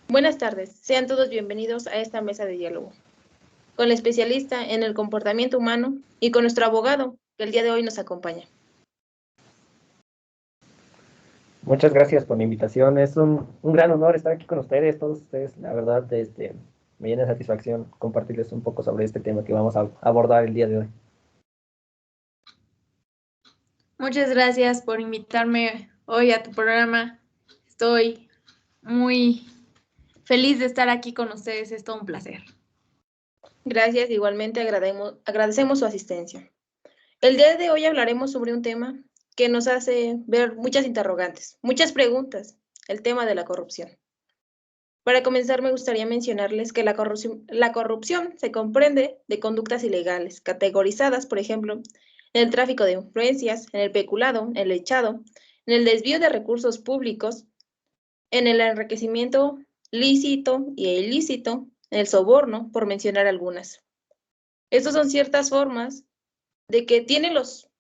Buenas tardes, sean todos bienvenidos a esta mesa de diálogo, con la especialista en el comportamiento humano y con nuestro abogado, que el día de hoy nos acompaña. Muchas gracias por la invitación. Es un gran honor estar aquí con ustedes, todos ustedes. La verdad, me llena de satisfacción compartirles un poco sobre este tema que vamos a abordar el día de hoy. Muchas gracias por invitarme hoy a tu programa. Estoy muy feliz de estar aquí con ustedes. Es todo un placer. Gracias, igualmente agradecemos su asistencia. El día de hoy hablaremos sobre un tema que nos hace ver muchas interrogantes, muchas preguntas, el tema de la corrupción. Para comenzar, me gustaría mencionarles que la corrupción se comprende de conductas ilegales, categorizadas, por ejemplo, en el tráfico de influencias, en el peculado, en el lechado, en el desvío de recursos públicos, en el enriquecimiento lícito e ilícito, en el soborno, por mencionar algunas. Estas son ciertas formas de que tienen los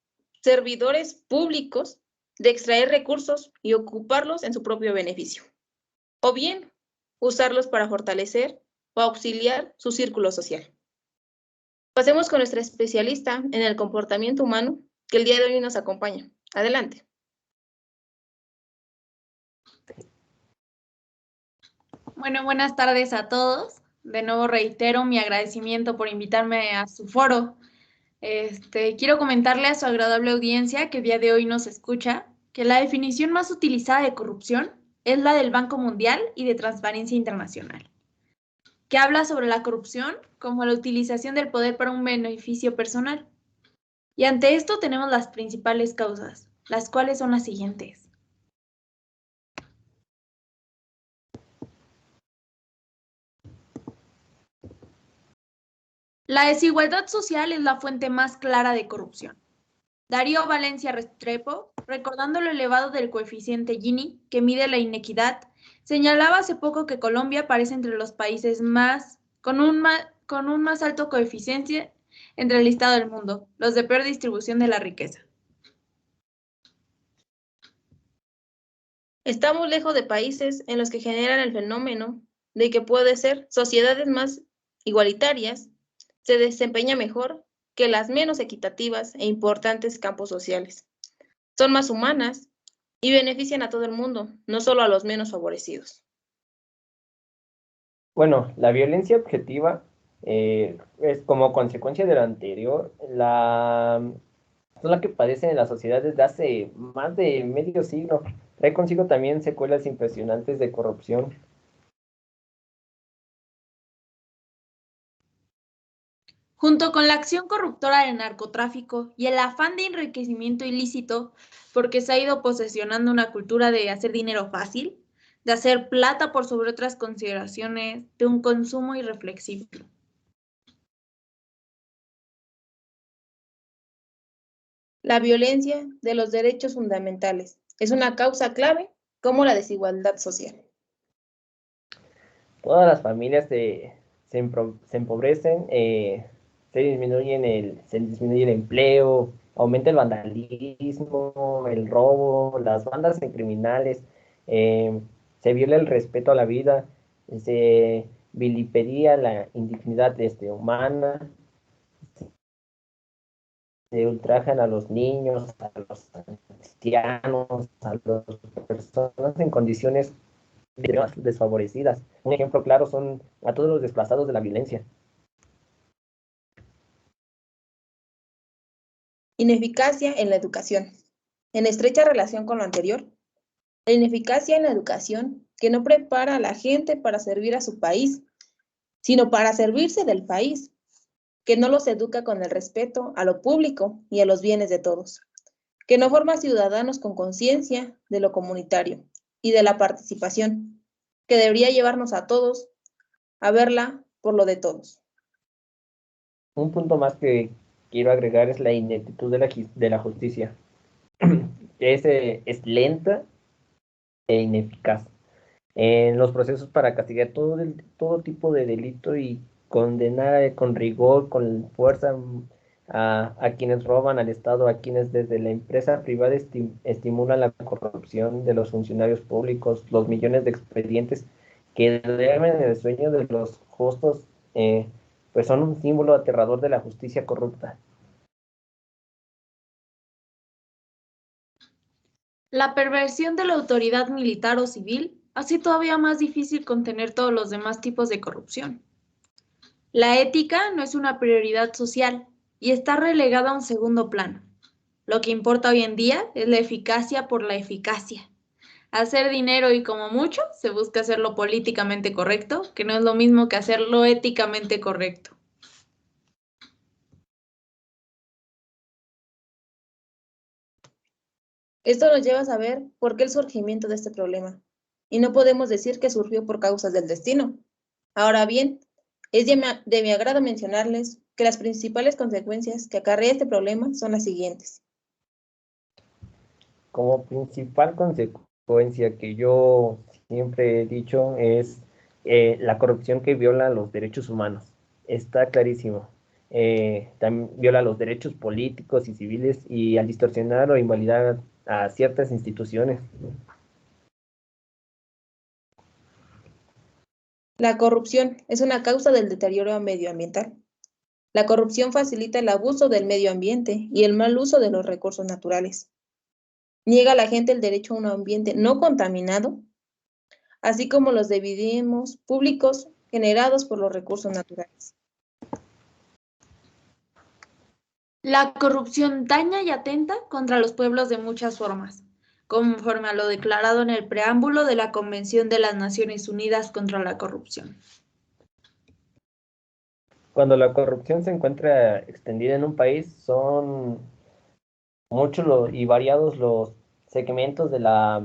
servidores públicos de extraer recursos y ocuparlos en su propio beneficio. O bien, usarlos para fortalecer o auxiliar su círculo social. Pasemos con nuestra especialista en el comportamiento humano, que el día de hoy nos acompaña. Adelante. Bueno, buenas tardes a todos. De nuevo reitero mi agradecimiento por invitarme a su foro. Quiero comentarle a su agradable audiencia que el día de hoy nos escucha que la definición más utilizada de corrupción es la del Banco Mundial y de Transparencia Internacional, que habla sobre la corrupción como la utilización del poder para un beneficio personal. Y ante esto tenemos las principales causas, las cuales son las siguientes. La desigualdad social es la fuente más clara de corrupción. Darío Valencia Restrepo, recordando lo elevado del coeficiente Gini, que mide la inequidad, señalaba hace poco que Colombia aparece entre los países con un más alto coeficiente entre el listado del mundo, los de peor distribución de la riqueza. Estamos lejos de países en los que generan el fenómeno de que puede ser sociedades más igualitarias, se desempeña mejor que las menos equitativas e importantes campos sociales. Son más humanas y benefician a todo el mundo, no solo a los menos favorecidos. Bueno, la violencia objetiva es como consecuencia de lo anterior, son la que padecen en la sociedad desde hace más de medio siglo. Trae consigo también secuelas impresionantes de corrupción. Junto con la acción corruptora del narcotráfico y el afán de enriquecimiento ilícito, porque se ha ido posesionando una cultura de hacer dinero fácil, de hacer plata por sobre otras consideraciones, de un consumo irreflexivo. La violencia de los derechos fundamentales es una causa clave como la desigualdad social. Todas las familias se empobrecen, se disminuye el empleo, aumenta el vandalismo, el robo, las bandas de criminales, se viola el respeto a la vida, se vilipendia la indignidad humana, se ultrajan a los niños, a los ancianos, a las personas en condiciones desfavorecidas. Un ejemplo claro son a todos los desplazados de la violencia. Ineficacia en la educación. En estrecha relación con lo anterior, la ineficacia en la educación que no prepara a la gente para servir a su país, sino para servirse del país, que no los educa con el respeto a lo público y a los bienes de todos, que no forma ciudadanos con conciencia de lo comunitario y de la participación, que debería llevarnos a todos a verla por lo de todos. Un punto más que quiero agregar es la ineptitud de la justicia. Es lenta e ineficaz en los procesos para castigar todo tipo de delito y condenar con rigor, con fuerza a quienes roban al Estado, a quienes desde la empresa privada estimulan la corrupción de los funcionarios públicos, los millones de expedientes que duermen en el sueño de los justos, pues son un símbolo aterrador de la justicia corrupta. La perversión de la autoridad militar o civil hace todavía más difícil contener todos los demás tipos de corrupción. La ética no es una prioridad social y está relegada a un segundo plano. Lo que importa hoy en día es la eficacia por la eficacia. Hacer dinero y como mucho se busca hacerlo políticamente correcto, que no es lo mismo que hacerlo éticamente correcto. Esto nos lleva a saber por qué el surgimiento de este problema. Y no podemos decir que surgió por causas del destino. Ahora bien, es de mi agrado mencionarles que las principales consecuencias que acarrea este problema son las siguientes. Como principal consecuencia que yo siempre he dicho es la corrupción que viola los derechos humanos. Está clarísimo. También viola los derechos políticos y civiles y al distorsionar o invalidar a ciertas instituciones. La corrupción es una causa del deterioro medioambiental. La corrupción facilita el abuso del medio ambiente y el mal uso de los recursos naturales. Niega a la gente el derecho a un ambiente no contaminado, así como los dividendos públicos generados por los recursos naturales. La corrupción daña y atenta contra los pueblos de muchas formas, conforme a lo declarado en el preámbulo de la Convención de las Naciones Unidas contra la Corrupción. Cuando la corrupción se encuentra extendida en un país, son muchos y variados los segmentos de la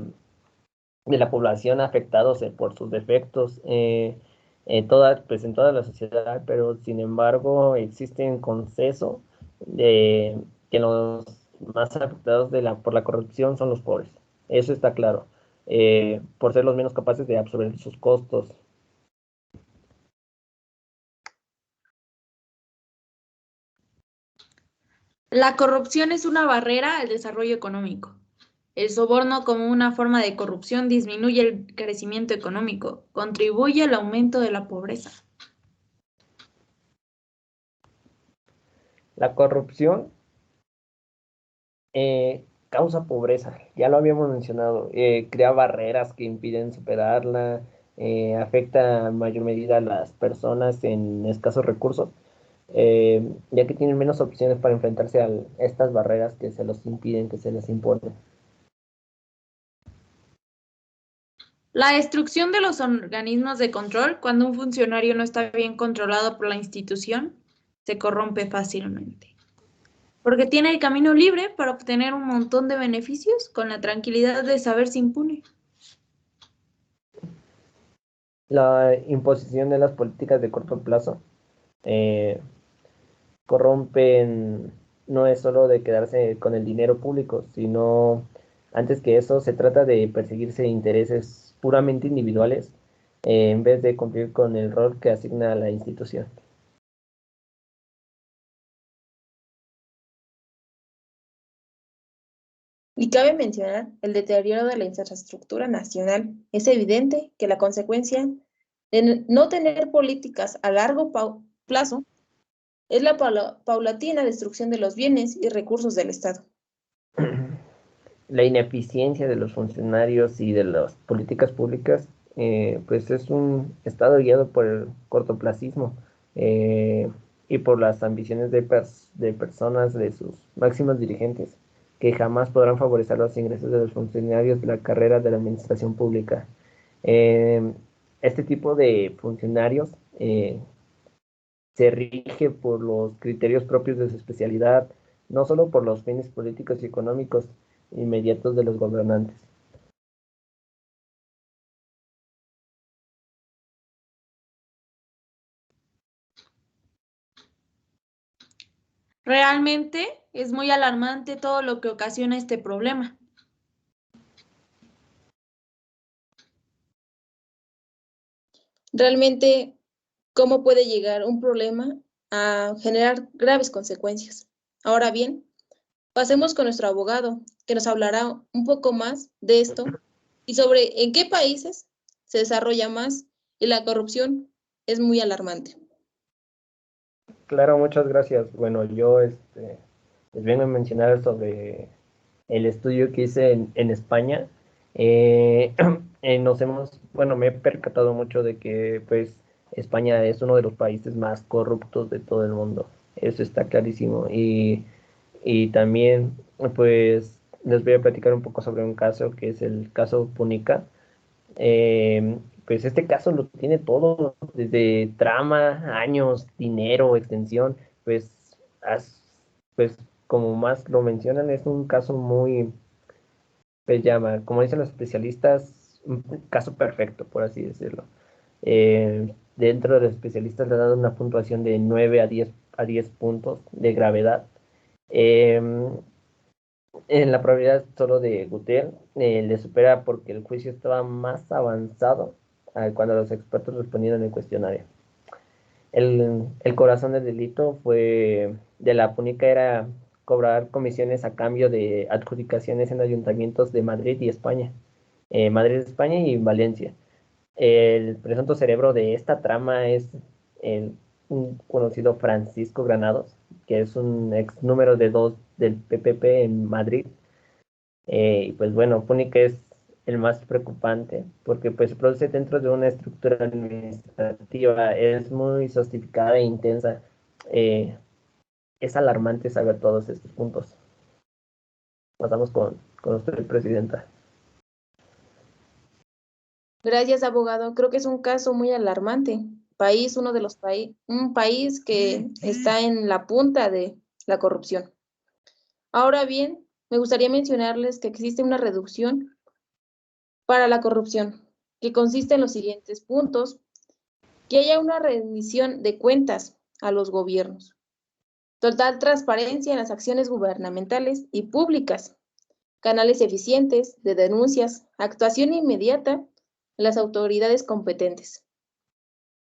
población afectados por sus defectos pues en toda la sociedad, pero sin embargo existen consenso de que los más afectados por la corrupción son los pobres. Eso está claro, por ser los menos capaces de absorber sus costos. La corrupción es una barrera al desarrollo económico. El soborno como una forma de corrupción disminuye el crecimiento económico, contribuye al aumento de la pobreza. La corrupción causa pobreza, ya lo habíamos mencionado, crea barreras que impiden superarla, afecta en mayor medida a las personas en escasos recursos, ya que tienen menos opciones para enfrentarse a estas barreras que se los impiden, que se les imponen. La destrucción de los organismos de control, cuando un funcionario no está bien controlado por la institución, se corrompe fácilmente, porque tiene el camino libre para obtener un montón de beneficios con la tranquilidad de saberse impune. La imposición de las políticas de corto plazo corrompen, no es solo de quedarse con el dinero público, sino antes que eso se trata de perseguirse intereses puramente individuales en vez de cumplir con el rol que asigna la institución. Y cabe mencionar el deterioro de la infraestructura nacional. Es evidente que la consecuencia de no tener políticas a largo plazo es la paulatina destrucción de los bienes y recursos del Estado. La ineficiencia de los funcionarios y de las políticas públicas, pues es un estado guiado por el cortoplacismo y por las ambiciones de personas, de sus máximos dirigentes, que jamás podrán favorecer los ingresos de los funcionarios de la carrera de la administración pública. Eh, este tipo de funcionarios se rige por los criterios propios de su especialidad, no solo por los fines políticos y económicos inmediatos de los gobernantes. Realmente es muy alarmante todo lo que ocasiona este problema. Realmente, ¿cómo puede llegar un problema a generar graves consecuencias? Ahora bien, pasemos con nuestro abogado, que nos hablará un poco más de esto y sobre en qué países se desarrolla más y la corrupción es muy alarmante. Claro, muchas gracias. Bueno, yo les vengo a mencionar sobre el estudio que hice en España. Bueno, me he percatado mucho de que pues España es uno de los países más corruptos de todo el mundo. Eso está clarísimo. Y también pues les voy a platicar un poco sobre un caso que es el caso Púnica. Pues este caso lo tiene todo, desde trama, años, dinero, extensión, pues, pues como más lo mencionan, es un caso muy, pues llama, como dicen los especialistas, un caso perfecto, por así decirlo. Dentro de los especialistas le han dado una puntuación de 9 a 10 puntos de gravedad. En la probabilidad solo de Guter le supera porque el juicio estaba más avanzado cuando los expertos respondieron el cuestionario. El corazón del delito de la púnica era cobrar comisiones a cambio de adjudicaciones en ayuntamientos de Madrid y España. Madrid, España y Valencia. El presunto cerebro de esta trama es un conocido Francisco Granados, que es un ex número de 2 del PPP en Madrid. Y pues bueno, Púnica es el más preocupante porque pues se produce dentro de una estructura administrativa, es muy sofisticada e intensa. Eh, es alarmante saber todos estos puntos. Pasamos con usted, presidenta. Gracias, abogado. Creo que es un caso muy alarmante. Un país que está en la punta de la corrupción. Ahora bien, me gustaría mencionarles que existe una reducción para la corrupción, que consiste en los siguientes puntos: que haya una rendición de cuentas a los gobiernos, total transparencia en las acciones gubernamentales y públicas, canales eficientes de denuncias, actuación inmediata en las autoridades competentes,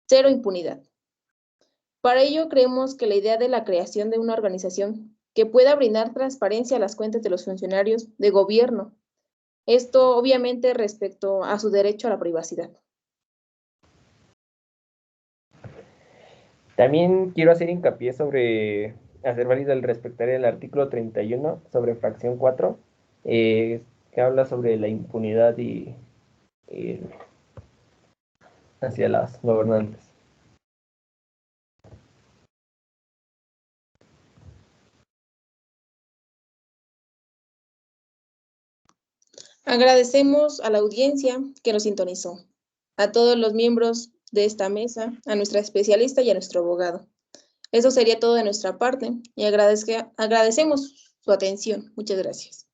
cero impunidad. Para ello, creemos que la idea de la creación de una organización que pueda brindar transparencia a las cuentas de los funcionarios de gobierno, esto obviamente respecto a su derecho a la privacidad. También quiero hacer hincapié sobre hacer válido el respetar el artículo 31 sobre fracción 4, que habla sobre la impunidad y hacia las gobernantes. Agradecemos a la audiencia que nos sintonizó, a todos los miembros de esta mesa, a nuestra especialista y a nuestro abogado. Eso sería todo de nuestra parte y agradecemos su atención. Muchas gracias.